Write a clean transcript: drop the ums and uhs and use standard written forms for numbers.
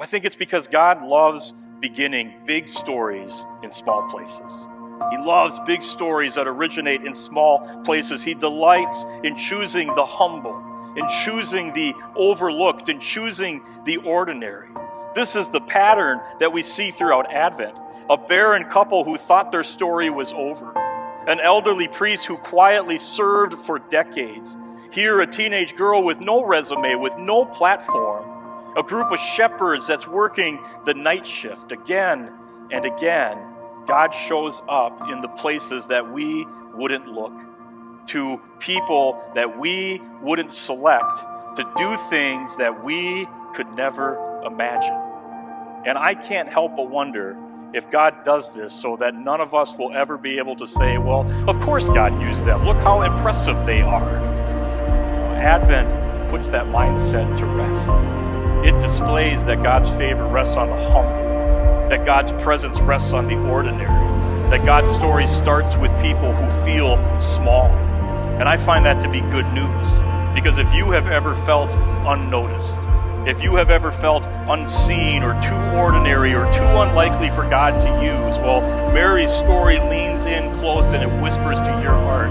Well, I think it's because God loves beginning big stories in small places. He loves big stories that originate in small places. He delights in choosing the humble, in choosing the overlooked, in choosing the ordinary. This is the pattern that we see throughout Advent. A barren couple who thought their story was over. An elderly priest who quietly served for decades. Here, a teenage girl with no resume, with no platform. A group of shepherds that's working the night shift. Again and again, God shows up in the places that we wouldn't look, to people that we wouldn't select, to do things that we could never imagine. And I can't help but wonder if God does this so that none of us will ever be able to say, well, of course God used them. Look how impressive they are. Advent puts that mindset to rest. It displays that God's favor rests on the humble, that God's presence rests on the ordinary, that God's story starts with people who feel small. And I find that to be good news, because if you have ever felt unnoticed, if you have ever felt unseen or too ordinary or too unlikely for God to use, well, Mary's story leans in close and it whispers to your heart,